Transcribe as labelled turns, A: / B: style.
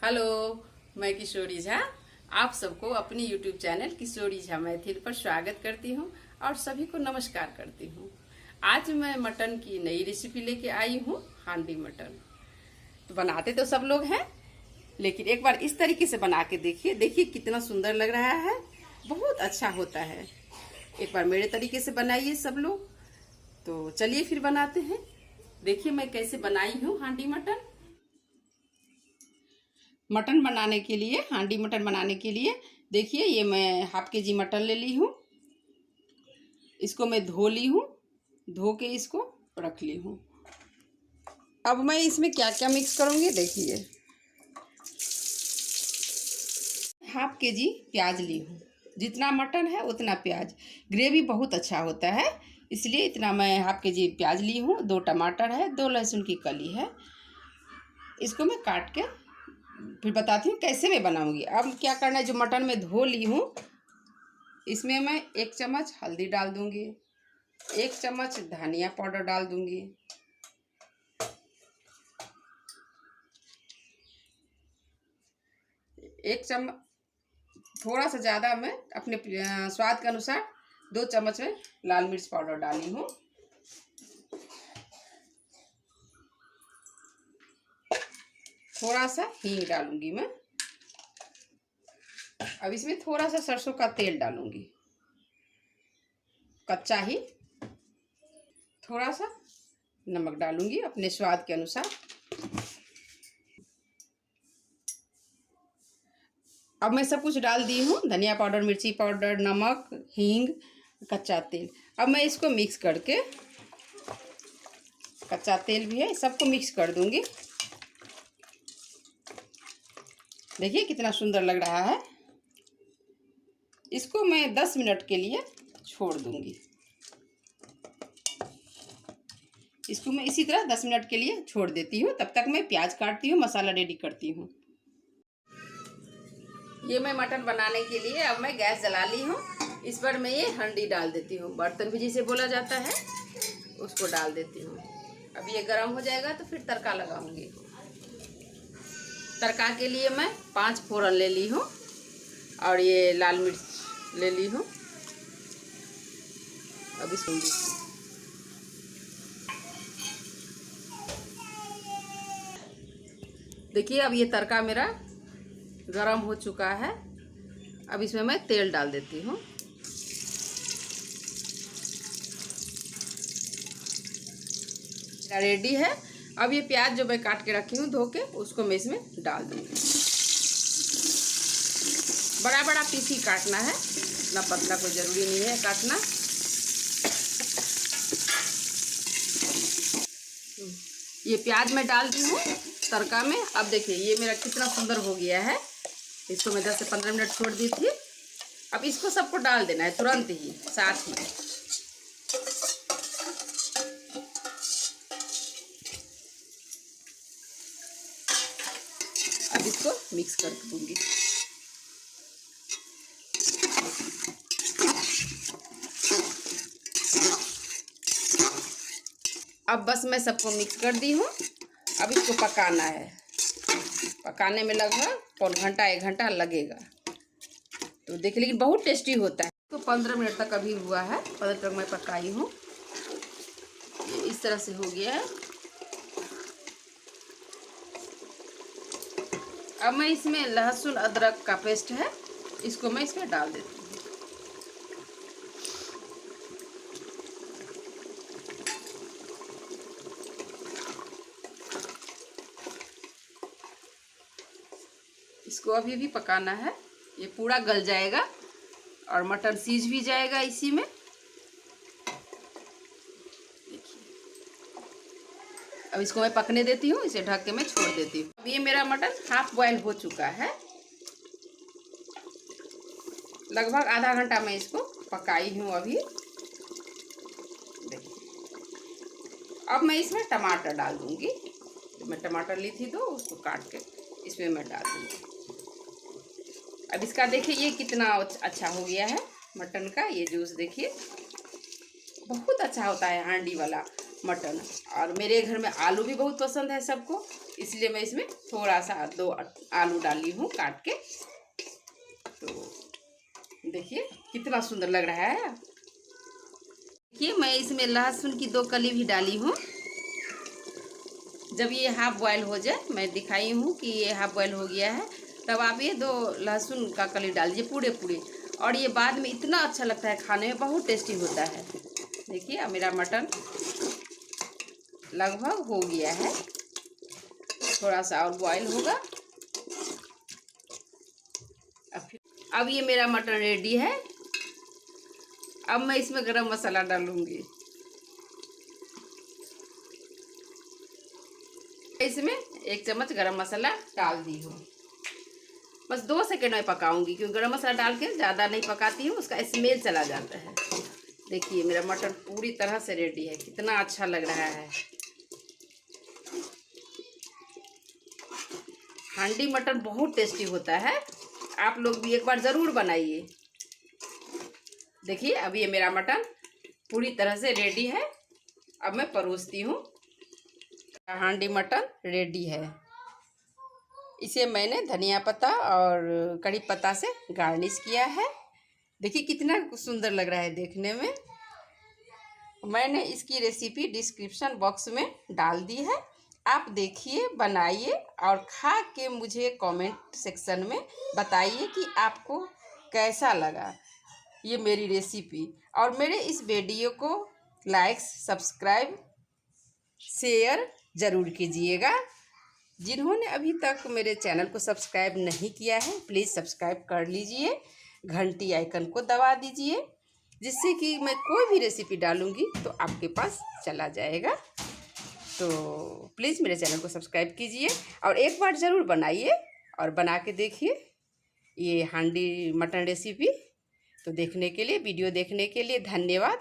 A: Hello, मैं किशोरी झा आप सबको अपनी यूट्यूब चैनल किशोरी झा मैथिल पर स्वागत करती हूँ और सभी को नमस्कार करती हूँ। आज मैं मटन की नई रेसिपी लेके आई हूँ, हांडी मटन। तो बनाते तो सब लोग हैं, लेकिन एक बार इस तरीके से बना के देखिए। देखिए कितना सुंदर लग रहा है, बहुत अच्छा होता है। एक बार मेरे तरीके से बनाइए सब लोग। तो चलिए फिर बनाते हैं। देखिए मैं कैसे बनाई हूँ हांडी मटन। मटन बनाने के लिए, हांडी मटन बनाने के लिए देखिए, ये मैं हाफ के जी मटन ले ली हूँ। इसको मैं धो ली हूँ, धो के इसको रख ली हूँ। अब मैं इसमें क्या क्या मिक्स करूँगी देखिए। हाफ के जी प्याज ली हूँ, जितना मटन है उतना प्याज। ग्रेवी बहुत अच्छा होता है, इसलिए इतना मैं हाफ के जी प्याज ली हूँ। 2 टमाटर है, 2 लहसुन की कली है। इसको मैं काट के फिर बताती हूँ कैसे मैं बनाऊंगी। अब क्या करना है, जो मटन में धो ली हूँ इसमें मैं 1 चम्मच हल्दी डाल दूंगी, 1 चम्मच धनिया पाउडर डाल दूंगी, 1 चम्मच थोड़ा सा ज़्यादा मैं अपने स्वाद के अनुसार 2 चम्मच में लाल मिर्च पाउडर डाली हूँ। थोड़ा सा हींग डालूंगी मैं। अब इसमें थोड़ा सा सरसों का तेल डालूंगी, कच्चा ही। थोड़ा सा नमक डालूंगी अपने स्वाद के अनुसार। अब मैं सब कुछ डाल दी हूँ, धनिया पाउडर, मिर्ची पाउडर, नमक, हींग, कच्चा तेल। अब मैं इसको मिक्स करके, कच्चा तेल भी है, सबको मिक्स कर दूंगी। देखिए कितना सुंदर लग रहा है। इसको मैं 10 मिनट के लिए छोड़ दूंगी। इसको मैं इसी तरह 10 मिनट के लिए छोड़ देती हूँ। तब तक मैं प्याज काटती हूँ, मसाला रेडी करती हूँ। ये मैं मटन बनाने के लिए अब मैं गैस जला ली हूँ। इस पर मैं ये हंडी डाल देती हूँ, बर्तन भी जिसे बोला जाता है, उसको डाल देती हूँ। अब ये गर्म हो जाएगा तो फिर तड़का लगाऊंगी। तड़का के लिए मैं 5 फोरन ले ली हूँ और ये लाल मिर्च ले ली हूँ। अब इसको देखिए, अब ये तड़का मेरा गरम हो चुका है। अब इसमें मैं तेल डाल देती हूँ। रेडी है। अब ये प्याज जो मैं काट के रखी हूँ धो के, उसको मैं इसमें डाल दूँगी। बड़ा बड़ा पीस ही काटना है, इतना पतला कोई ज़रूरी नहीं है काटना। ये प्याज मैं डाल दी हूँ तड़का में। अब देखिए ये मेरा कितना सुंदर हो गया है। इसको मैं 10 से 15 मिनट छोड़ दी थी। अब इसको सबको डाल देना है तुरंत ही, साथ ही। अब इसको मिक्स कर दूंगी। अब बस मैं सबको मिक्स कर दी हूँ। अब इसको पकाना है। पकाने में लगभग पौन घंटा 1 घंटा लगेगा। तो देखिए, लेकिन बहुत टेस्टी होता है। तो 15 मिनट तक अभी हुआ है, 15 तक मैं पकाई हूँ। ये इस तरह से हो गया है। अब मैं इसमें लहसुन अदरक का पेस्ट है, इसको मैं इसमें डाल देती हूँ। इसको अभी भी पकाना है, ये पूरा गल जाएगा और मटन सीज भी जाएगा इसी में। देखिए, अब इसको मैं पकने देती हूँ, इसे ढक के मैं छोड़ देती हूँ। अब ये मेरा मटन हाफ बॉयल हो चुका है। लगभग आधा घंटा मैं इसको पकाई हूँ अभी। देखिए, अब मैं इसमें टमाटर डाल दूंगी। मैं टमाटर ली थी तो उसको काट के इसमें मैं डाल दूंगी। अब इसका देखिए ये कितना अच्छा हो गया है मटन का। ये जूस देखिए बहुत अच्छा होता है हांडी वाला। मटन। और मेरे घर में आलू भी बहुत पसंद है सबको, इसलिए मैं इसमें थोड़ा सा 2 आलू डाली हूँ काट के। तो देखिए कितना सुंदर लग रहा है। देखिए मैं इसमें लहसुन की 2 कली भी डाली हूँ। जब ये हाफ बॉयल हो जाए, मैं दिखाई हूँ कि ये हाफ बॉयल हो गया है, तब आप ये 2 लहसुन का कली डाल दीजिए पूरे पूरे। और ये बाद में इतना अच्छा लगता है खाने में, बहुत टेस्टी होता है। देखिए अब मेरा मटन लगभग हो गया है, थोड़ा सा और बॉयल होगा। अब ये मेरा मटन रेडी है। अब मैं इसमें गरम मसाला डालूंगी। इसमें 1 चम्मच गरम मसाला डाल दी हूँ। बस 2 सेकंड में पकाऊंगी, क्योंकि गरम मसाला डाल के ज़्यादा नहीं पकाती हूँ, उसका स्मेल चला जाता है। देखिए मेरा मटन पूरी तरह से रेडी है, कितना अच्छा लग रहा है। हांडी मटन बहुत टेस्टी होता है, आप लोग भी एक बार ज़रूर बनाइए। देखिए अब ये मेरा मटन पूरी तरह से रेडी है। अब मैं परोसती हूँ। हांडी मटन रेडी है। इसे मैंने धनिया पत्ता और कड़ी पत्ता से गार्निश किया है। देखिए कितना सुंदर लग रहा है देखने में। मैंने इसकी रेसिपी डिस्क्रिप्शन बॉक्स में डाल दी है, आप देखिए, बनाइए और खा के मुझे कमेंट सेक्शन में बताइए कि आपको कैसा लगा ये मेरी रेसिपी। और मेरे इस वीडियो को लाइक, सब्सक्राइब, शेयर ज़रूर कीजिएगा। जिन्होंने अभी तक मेरे चैनल को सब्सक्राइब नहीं किया है, प्लीज़ सब्सक्राइब कर लीजिए, घंटी आइकन को दबा दीजिए, जिससे कि मैं कोई भी रेसिपी डालूंगी तो आपके पास चला जाएगा। तो प्लीज़ मेरे चैनल को सब्सक्राइब कीजिए और एक बार ज़रूर बनाइए और बना के देखिए ये हांडी मटन रेसिपी। तो देखने के लिए, वीडियो देखने के लिए धन्यवाद।